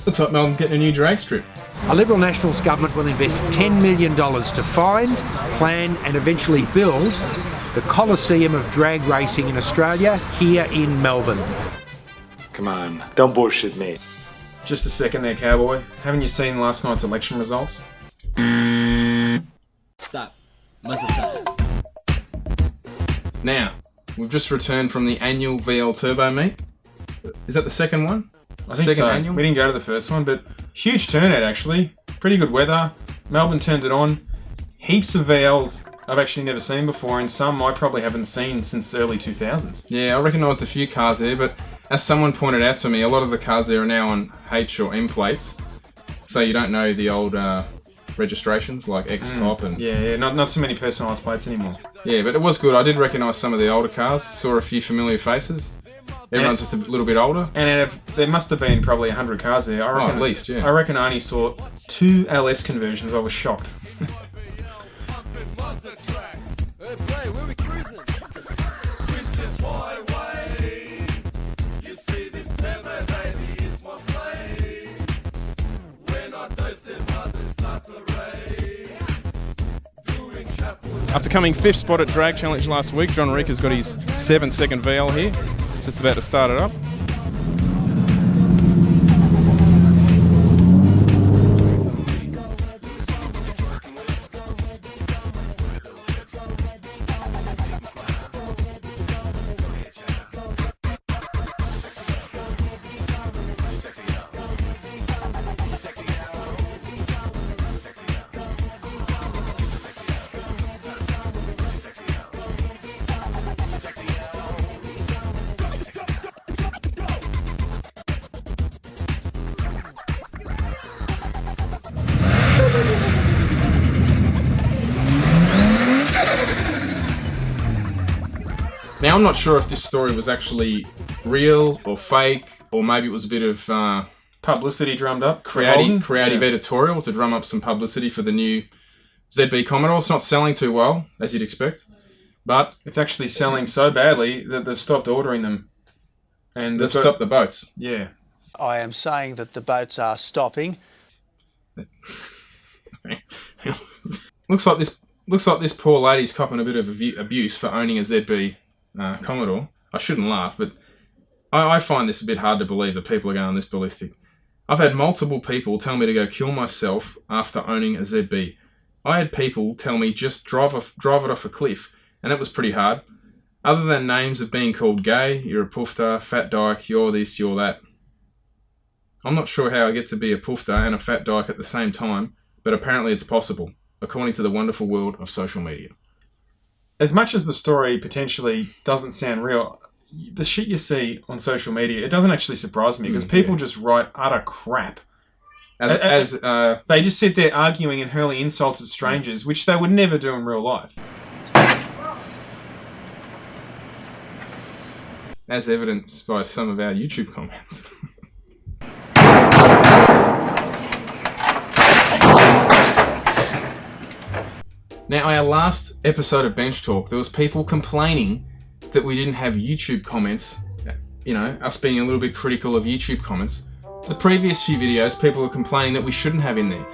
Looks like Melbourne's getting a new drag strip. A Liberal Nationals government will invest $10 million to find, plan and eventually build the Coliseum of drag racing in Australia, here in Melbourne. Come on, don't bullshit me. Just a second there, cowboy. Haven't you seen last night's election results? Stop. Muzzle time. Now, we've just returned from the annual VL Turbo meet. Is that the second one? I think second so. annual? We didn't go to the first one, but huge turnout actually. Pretty good weather. Melbourne turned it on. Heaps of VLs I've actually never seen before, and some I probably haven't seen since early 2000s. Yeah, I recognised a few cars there, but as someone pointed out to me, a lot of the cars there are now on H or M plates, so you don't know the old registrations like X-Cop and... Yeah, not so many personalised plates anymore. Yeah, but it was good. I did recognise some of the older cars, saw a few familiar faces. Everyone's just a little bit older. And there must have been probably 100 cars there. I reckon, at least, yeah. I reckon I only saw 2 LS conversions. I was shocked. After coming 5th spot at Drag Challenge last week, John Rika's got his 7-second VL here. Just about to start it up. Now, I'm not sure if this story was actually real or fake, or maybe it was a bit of Publicity drummed up. creative editorial to drum up some publicity for the new ZB Commodore. It's not selling too well, as you'd expect, but It's actually selling so badly that they've stopped ordering them. And they've stopped the boats. Yeah. I am saying that the boats are stopping. Looks like this poor lady's copping a bit of abuse for owning a ZB Commodore. I shouldn't laugh, but I find this a bit hard to believe that people are going this ballistic. I've had multiple people tell me to go kill myself after owning a ZB. I had people tell me just drive it off a cliff, and it was pretty hard. Other than names of being called gay, you're a poofter, fat dyke, you're this, you're that. I'm not sure how I get to be a poofter and a fat dyke at the same time, but apparently it's possible, according to the wonderful world of social media. As much as the story potentially doesn't sound real, the shit you see on social media, it doesn't actually surprise me, because people just write utter crap. They just sit there arguing and hurling insults at strangers, which they would never do in real life. As evidenced by some of our YouTube comments. Now, our last episode of Bench Talk, there was people complaining that we didn't have YouTube comments. You know, us being a little bit critical of YouTube comments. The previous few videos, people are complaining that we shouldn't have in there.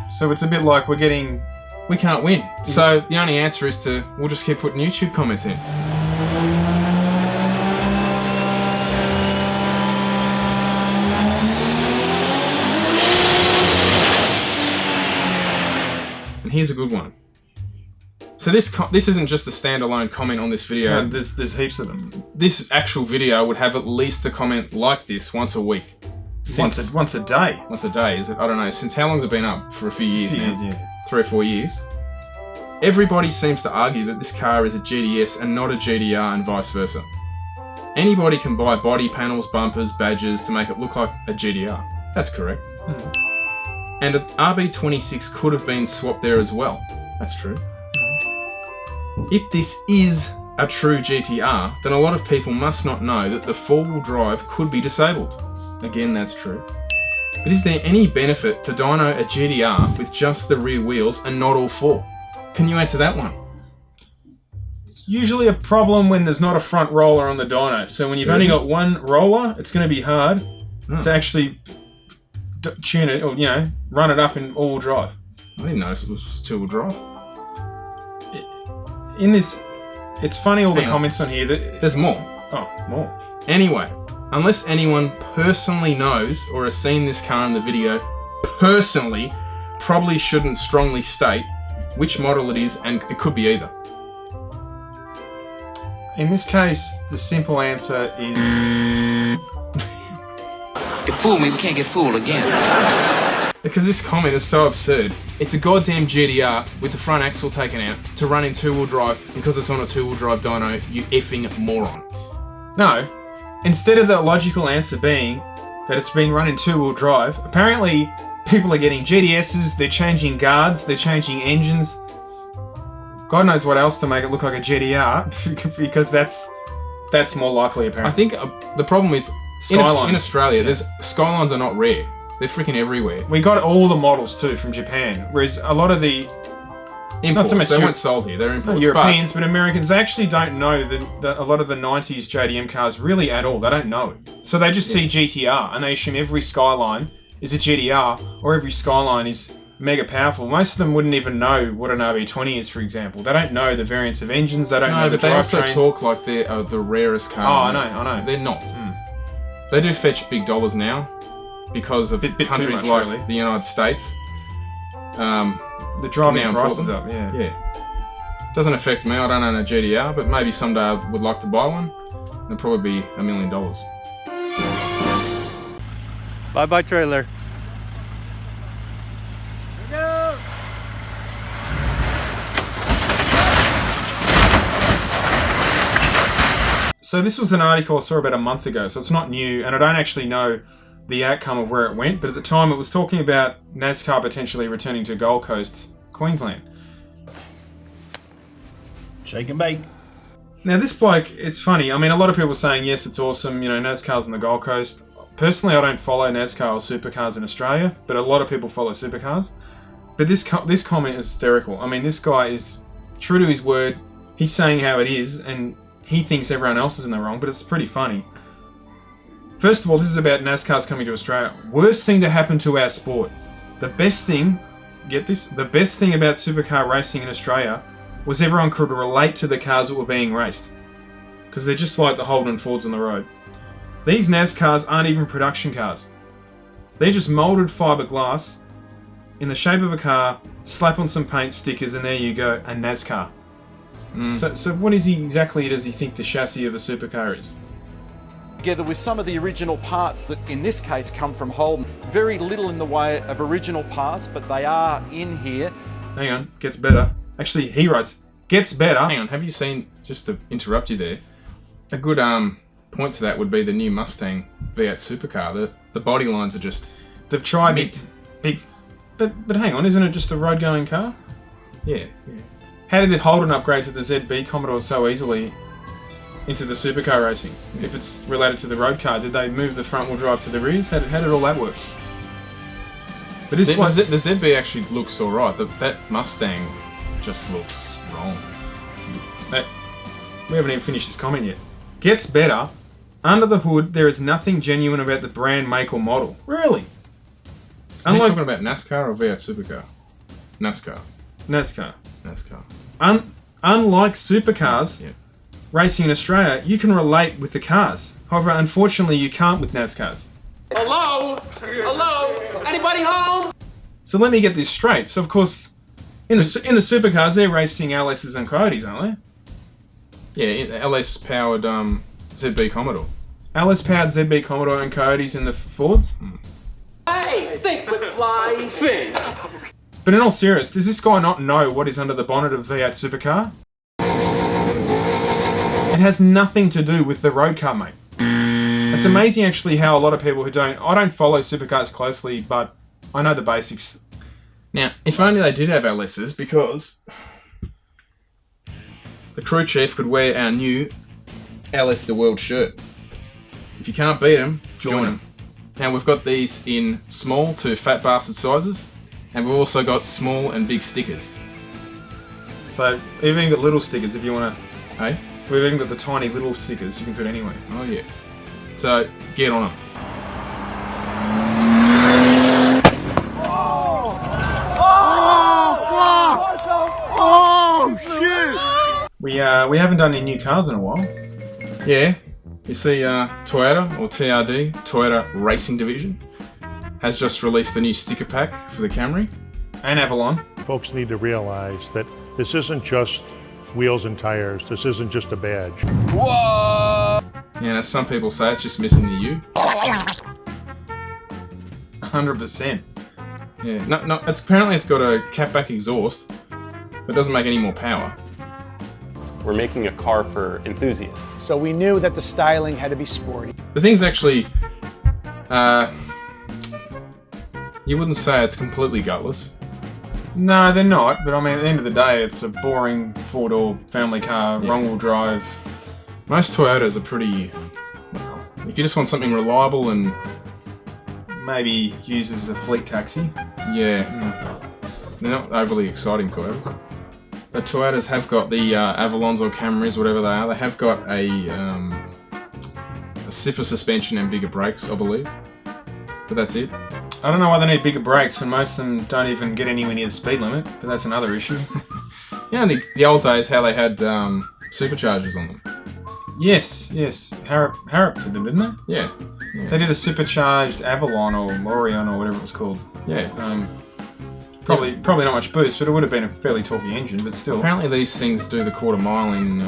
So it's a bit like we can't win. So the only answer is we'll just keep putting YouTube comments in. And here's a good one. So this isn't just a standalone comment on this video. No, there's heaps of them. This actual video would have at least a comment like this once a week. Once a day. Once a day, is it? I don't know. Since how long's it been up? For a few years now. Yeah. 3 or 4 years. Everybody seems to argue that this car is a GDS and not a GDR and vice versa. Anybody can buy body panels, bumpers, badges to make it look like a GDR. That's correct. And an RB26 could have been swapped there as well. That's true. If this is a true GTR, then a lot of people must not know that the four-wheel drive could be disabled. Again, that's true. But is there any benefit to dyno a GTR with just the rear wheels and not all four? Can you answer that one? It's usually a problem when there's not a front roller on the dyno. So when you've only got one roller, it's going to be hard to actually tune it or, you know, run it up in all-wheel drive. I didn't notice it was two-wheel drive. In this, it's funny all the Hang on. comments on here that... There's more. Oh, more. Anyway, unless anyone personally knows or has seen this car in the video, personally, probably shouldn't strongly state which model it is, and it could be either. In this case, the simple answer is... You fool me, we can't get fooled again. Because this comment is so absurd. It's a goddamn GDR with the front axle taken out to run in two-wheel drive because it's on a two-wheel drive dyno, you effing moron. No. Instead of the logical answer being that it's been run in two-wheel drive, apparently people are getting GDSs, they're changing guards, they're changing engines. God knows what else to make it look like a GDR, because that's more likely apparently. I think the problem with Skylines. in Australia, there's Skylines are not rare. They're freaking everywhere. We got all the models too from Japan, whereas a lot of the Imports, not so much they weren't sold here. They're imports. Europeans, but Americans, they actually don't know that a lot of the 90s JDM cars really at all. They don't know it. So they just see GTR and they assume every Skyline is a GDR or every Skyline is mega powerful. Most of them wouldn't even know what an RB20 is, for example. They don't know the variants of engines. They don't know the but they also drivetrains. talk like they're the rarest car. Oh, I know. They're not. They do fetch big dollars now because of Bit too countries much, like really. the United States. The driving now prices important. up, yeah. Yeah. Doesn't affect me. I don't own a GDR, but maybe someday I would like to buy one. It'll probably be $1 million. Bye-bye trailer. So this was an article I saw about a month ago, so it's not new, and I don't actually know the outcome of where it went, but at the time it was talking about NASCAR potentially returning to Gold Coast, Queensland. Shake and bake. Now this bloke, it's funny, I mean a lot of people are saying yes, it's awesome, you know, NASCAR's on the Gold Coast. Personally I don't follow NASCAR or supercars in Australia, but a lot of people follow supercars. But this comment is hysterical. I mean this guy is true to his word, he's saying how it is, and he thinks everyone else is in the wrong, but it's pretty funny. First of all, this is about NASCAR's coming to Australia. Worst thing to happen to our sport. The best thing, get this, the best thing about supercar racing in Australia was everyone could relate to the cars that were being raced. Because they're just like the Holden Fords on the road. These NASCARs aren't even production cars. They're just moulded fiberglass in the shape of a car, slap on some paint stickers, and there you go, a NASCAR. So what is exactly does he think the chassis of a supercar is? Together with some of the original parts that in this case come from Holden. Very little in the way of original parts, but they are in here. Hang on, gets better. Actually, he writes, gets better. Hang on, have you seen, just to interrupt you there, a good point to that would be the new Mustang V8 supercar. The body lines are just... They've tried big, but hang on, isn't it just a road-going car? Yeah. How did it Holden upgrade to the ZB Commodore so easily into the supercar racing? If it's related to the road car, did they move the front wheel drive to the rears? How did all that work? But this The ZB actually looks alright. That Mustang just looks wrong. We haven't even finished this comment yet. Gets better. Under the hood, there is nothing genuine about the brand, make, or model. Really? Are you talking about NASCAR or V8 supercar? NASCAR. NASCAR. Unlike supercars racing in Australia, you can relate with the cars. However, unfortunately, you can't with NASCARs. Hello? Hello? Anybody home? So let me get this straight. So of course, in the supercars, they're racing LSs and Coyotes, aren't they? Yeah, LS powered ZB Commodore. LS powered ZB Commodore and Coyotes in the Fords. Hey, think McFly, think. But in all seriousness, does this guy not know what is under the bonnet of V8 supercar? It has nothing to do with the road car, mate. It's amazing actually how a lot of people who I don't follow supercars closely, but I know the basics. Now, if only they did have LSs, because the crew chief could wear our new LS the World shirt. If you can't beat them, join them. Now we've got these in small to fat bastard sizes, and we've also got small and big stickers. So we've even got little stickers if you want to. Hey? We've even got the tiny little stickers you can put anywhere. Oh yeah. So get on them. we haven't done any new cars in a while. Yeah, you see Toyota, or TRD, Toyota Racing Division, has just released a new sticker pack for the Camry. And Avalon. Folks need to realize that this isn't just wheels and tires. This isn't just a badge. Whoa! Yeah, and as some people say, it's just missing the U. 100%. Yeah, no, apparently it's got a catback exhaust, but it doesn't make any more power. We're making a car for enthusiasts. So we knew that the styling had to be sporty. The thing's actually, you wouldn't say it's completely gutless. No, they're not, but I mean, at the end of the day, it's a boring four-door family car, wrong-wheel drive. Most Toyotas are pretty, well, if you just want something reliable and maybe used as a fleet taxi. Yeah, they're not overly exciting Toyotas. The Toyotas have got the Avalons or Camrys, whatever they are. They have got a stiffer suspension and bigger brakes, I believe. But that's it. I don't know why they need bigger brakes when most of them don't even get anywhere near the speed limit, but that's another issue. Yeah, in the old days, how they had superchargers on them. Yes. Harrop did them, didn't they? Yeah. They did a supercharged Avalon or Orion or whatever it was called. Yeah. Probably not much boost, but it would have been a fairly talky engine, but still. Apparently these things do the quarter mile in...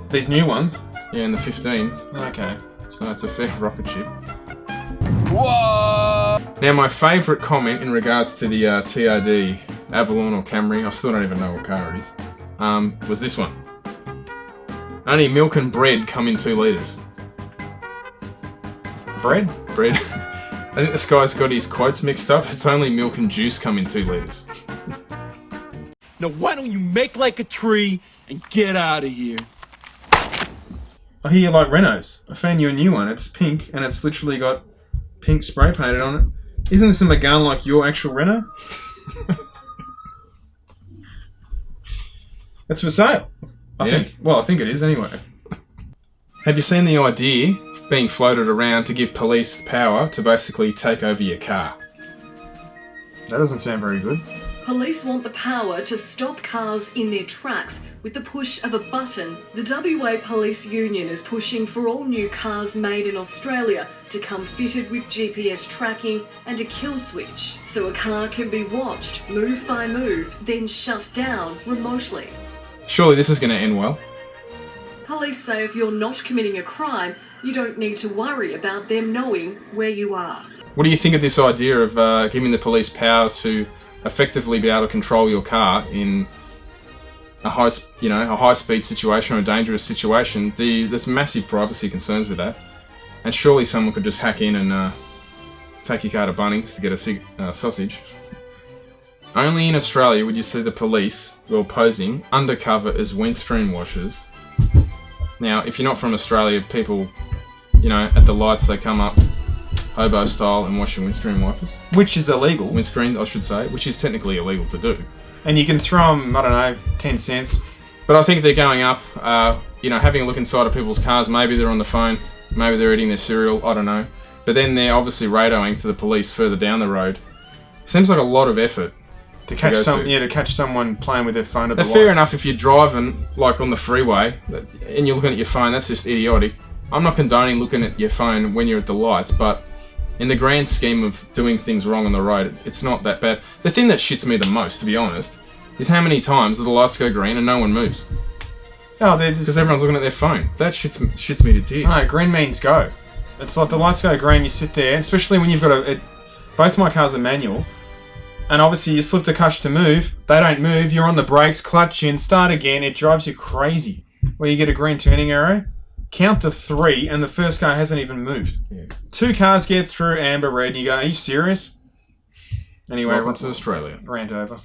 these new ones? Yeah, in the 15s. Okay. So that's a fair rocket ship. Whoa! Now my favourite comment in regards to the TRD Avalon or Camry, I still don't even know what car it is, was this one. Only milk and bread come in 2 litres. Bread? Bread. I think this guy's got his quotes mixed up. It's only milk and juice come in 2 litres. Now why don't you make like a tree and get out of here? I hear you like Renaults. I found you a new one. It's pink and it's literally got pink spray painted on it. Isn't this a Megane like your actual Renault? It's for sale. I think. Well, I think it is anyway. Have you seen the idea being floated around to give police power to basically take over your car? That doesn't sound very good. Police want the power to stop cars in their tracks with the push of a button. The WA Police Union is pushing for all new cars made in Australia to come fitted with GPS tracking and a kill switch, so a car can be watched move by move, then shut down remotely. Surely this is going to end well. Police say if you're not committing a crime, you don't need to worry about them knowing where you are. What do you think of this idea of giving the police power to effectively be able to control your car in a high-speed situation or a dangerous situation? There's massive privacy concerns with that, and surely someone could just hack in and take your car to Bunnings to get a sausage. Only in Australia would you see the police, well, posing undercover as windscreen washers. Now, if you're not from Australia, people, at the lights they come up hobo style and wash your windscreen wipers. Which is illegal. Windscreens, I should say, which is technically illegal to do. And you can throw them, I don't know, 10 cents. But I think they're going up, having a look inside of people's cars. Maybe they're on the phone, maybe they're eating their cereal, I don't know. But then they're obviously radioing to the police further down the road. Seems like a lot of effort. To catch someone playing with their phone at the lights. Fair enough if you're driving, like on the freeway, and you're looking at your phone, that's just idiotic. I'm not condoning looking at your phone when you're at the lights, but in the grand scheme of doing things wrong on the road, it's not that bad. The thing that shits me the most, to be honest, is how many times the lights go green and no one moves. Oh, they're just... Because everyone's looking at their phone. That shits me to tears. No, green means go. It's like the lights go green, you sit there, especially when you've got both my cars are manual, and obviously you slip the clutch to move, they don't move, you're on the brakes, clutch in, start again, it drives you crazy. Where you get a green turning arrow, count to 3, and the first car hasn't even moved. Yeah. 2 cars get through amber red, and you go, are you serious? Anyway, welcome to Australia. Rant over.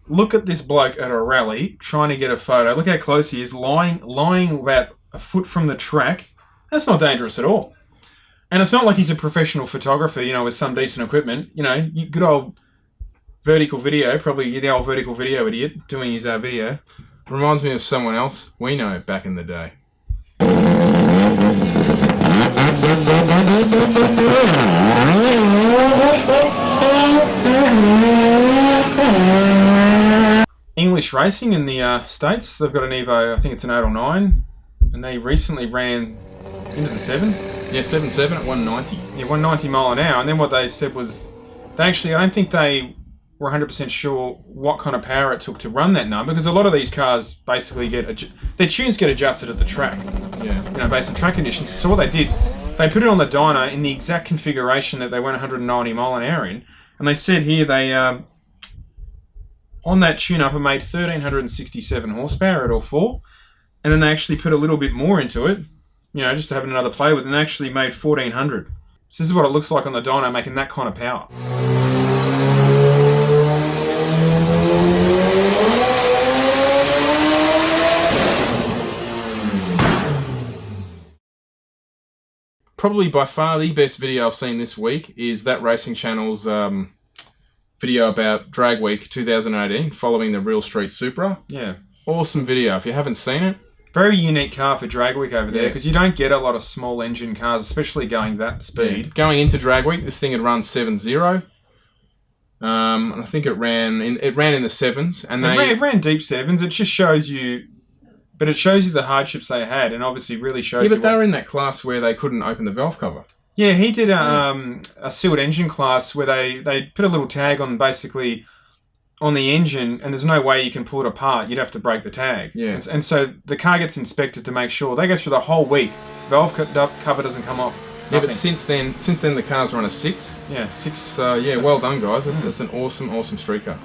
Look at this bloke at a rally, trying to get a photo. Look how close he is, lying about a foot from the track. That's not dangerous at all. And it's not like he's a professional photographer, with some decent equipment. Good old vertical video, probably the old vertical video idiot doing his video. Reminds me of someone else we know back in the day. English racing in the States, they've got an Evo, I think it's an 8 or 9. And they recently ran into the sevens. Yeah, 7.7 at 190. Yeah, 190 mile an hour. And then what they said was, I don't think they were 100% sure what kind of power it took to run that number, because a lot of these cars basically their tunes get adjusted at the track. Yeah. You know, based on track conditions. So what they did, they put it on the dyno in the exact configuration that they went 190 mile an hour in, and they said here they on that tune-up it made 1,367 horsepower at all four, and then they actually put a little bit more into it, you know, just to have another play with, and they actually made 1,400. So this is what it looks like on the dyno, making that kind of power. Probably by far the best video I've seen this week is that Racing Channel's video about Drag Week 2018, following the Real Street Supra. Yeah. Awesome video. If you haven't seen it. Very unique car for Drag Week over there, because you don't get a lot of small engine cars, especially going that speed. Yeah. Going into Drag Week, this thing had run 7.0. And I think it ran in the sevens, and it ran deep sevens. It just shows you, but it shows you the hardships they had, and obviously really shows you. Yeah, but they were in that class where they couldn't open the valve cover. Yeah, he did a sealed engine class where they put a little tag on basically on the engine, and there's no way you can pull it apart. You'd have to break the tag. Yeah. And so the car gets inspected to make sure. They go through the whole week. Valve cover doesn't come off. Yeah, but since then the car's run a 6. Yeah, 6. So yeah, well done guys. That's an awesome street car.